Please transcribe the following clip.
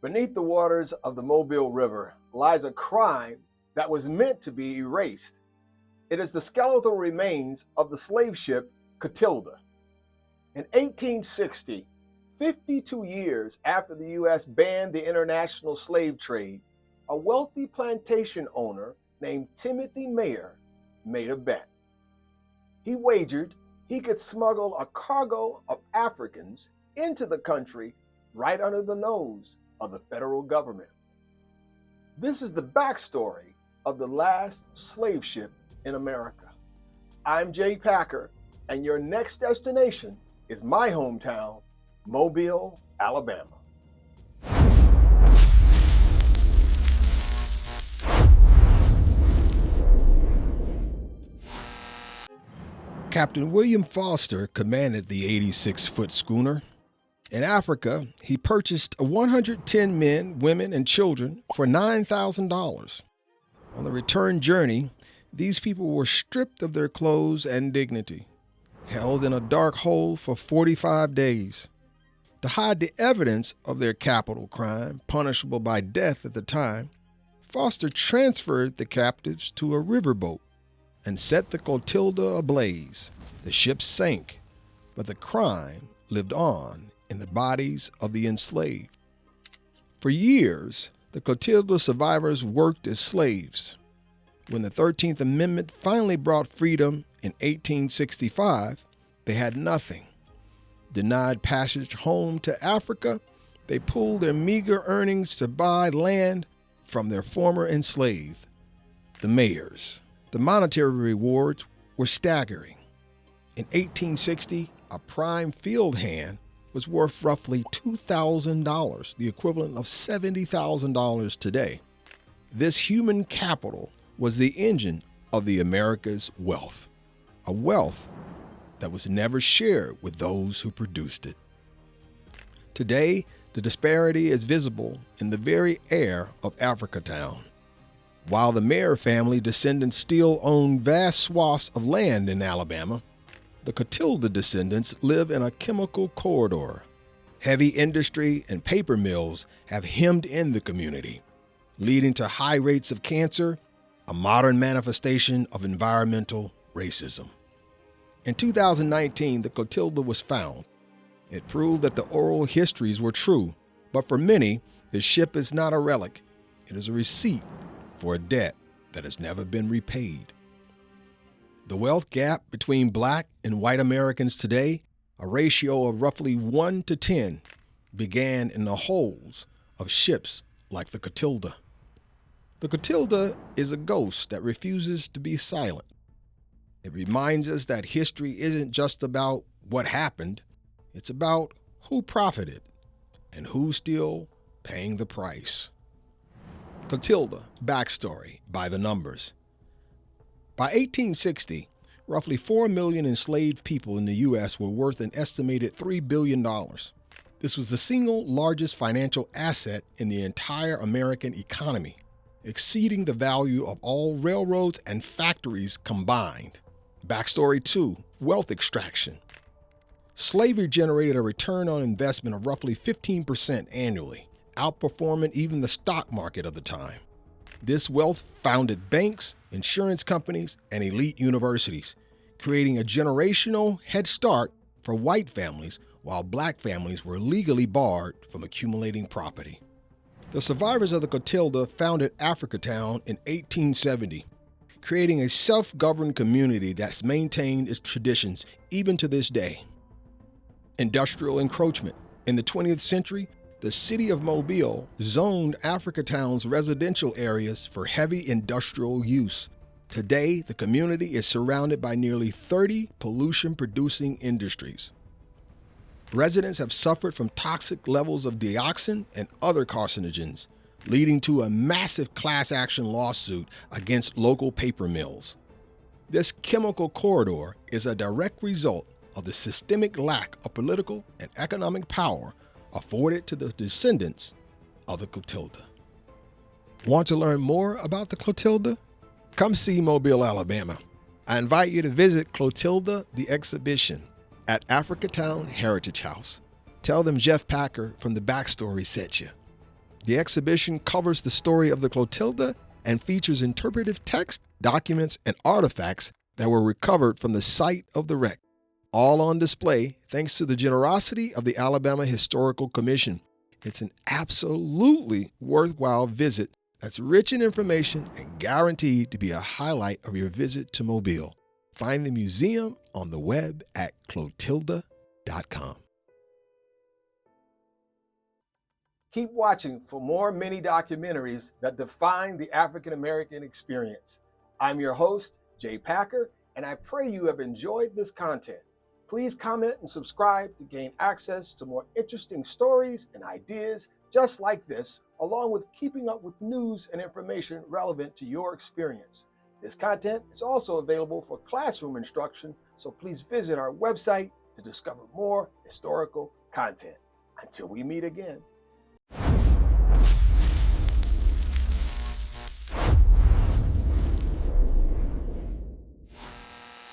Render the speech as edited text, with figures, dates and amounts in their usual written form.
Beneath the waters of the Mobile River lies a crime that was meant to be erased. It is the skeletal remains of the slave ship Clotilda. In 1860, 52 years after the U.S. banned the international slave trade, a wealthy plantation owner named Timothy Meaher made a bet. He wagered he could smuggle a cargo of Africans into the country right under the nose of the federal government. This is the backstory of the last slave ship in America. I'm Jay Packer, and your next destination is my hometown, Mobile, Alabama. Captain William Foster commanded the 86-foot schooner. In Africa, he purchased 110 men, women, and children for $9,000. On the return journey, these people were stripped of their clothes and dignity, held in a dark hole for 45 days. To hide the evidence of their capital crime, punishable by death at the time, Foster transferred the captives to a riverboat and set the Clotilda ablaze. The ship sank, but the crime lived on in the bodies of the enslaved. For years, the Clotilda survivors worked as slaves. When the 13th Amendment finally brought freedom in 1865, they had nothing. Denied passage home to Africa, they pooled their meager earnings to buy land from their former enslaved, the Meahers. The monetary rewards were staggering. In 1860, a prime field hand was worth roughly $2,000, the equivalent of $70,000 today. This human capital was the engine of the America's wealth, a wealth that was never shared with those who produced it. Today, the disparity is visible in the very air of Africatown. While the Meaher family descendants still own vast swaths of land in Alabama, the Clotilda descendants live in a chemical corridor. Heavy industry and paper mills have hemmed in the community, leading to high rates of cancer, a modern manifestation of environmental racism. In 2019, the Clotilda was found. It proved that the oral histories were true, but for many, the ship is not a relic. It is a receipt for a debt that has never been repaid. The wealth gap between Black and white Americans today, a ratio of roughly 1 to 10, began in the holds of ships like the Clotilda. The Clotilda is a ghost that refuses to be silent. It reminds us that history isn't just about what happened, it's about who profited and who's still paying the price. Clotilda, backstory by the numbers. By 1860, roughly 4 million enslaved people in the U.S. were worth an estimated $3 billion. This was the single largest financial asset in the entire American economy, exceeding the value of all railroads and factories combined. Backstory 2, wealth extraction. Slavery generated a return on investment of roughly 15% annually, outperforming even the stock market of the time. This wealth founded banks, insurance companies, and elite universities, creating a generational head start for white families while Black families were legally barred from accumulating property. The survivors of the Clotilda founded Africatown in 1870, creating a self-governed community that's maintained its traditions even to this day. Industrial encroachment. In the 20th century, the city of Mobile zoned Africatown's residential areas for heavy industrial use. Today, the community is surrounded by nearly 30 pollution-producing industries. Residents have suffered from toxic levels of dioxin and other carcinogens, leading to a massive class action lawsuit against local paper mills. This chemical corridor is a direct result of the systemic lack of political and economic power afforded to the descendants of the Clotilda. Want to learn more about the Clotilda? Come see Mobile, Alabama. I invite you to visit Clotilda the exhibition at Africatown Heritage House. Tell them Jeff Packer from The Backstory sent you. The exhibition covers the story of the Clotilda and features interpretive text, documents, and artifacts that were recovered from the site of the wreck, all on display thanks to the generosity of the Alabama Historical Commission. It's an absolutely worthwhile visit that's rich in information and guaranteed to be a highlight of your visit to Mobile. Find the museum on the web at clotilda.com. Keep watching for more mini documentaries that define the African American experience. I'm your host, Jay Packer, and I pray you have enjoyed this content. Please comment and subscribe to gain access to more interesting stories and ideas just like this, along with keeping up with news and information relevant to your experience. This content is also available for classroom instruction, so please visit our website to discover more historical content. Until we meet again.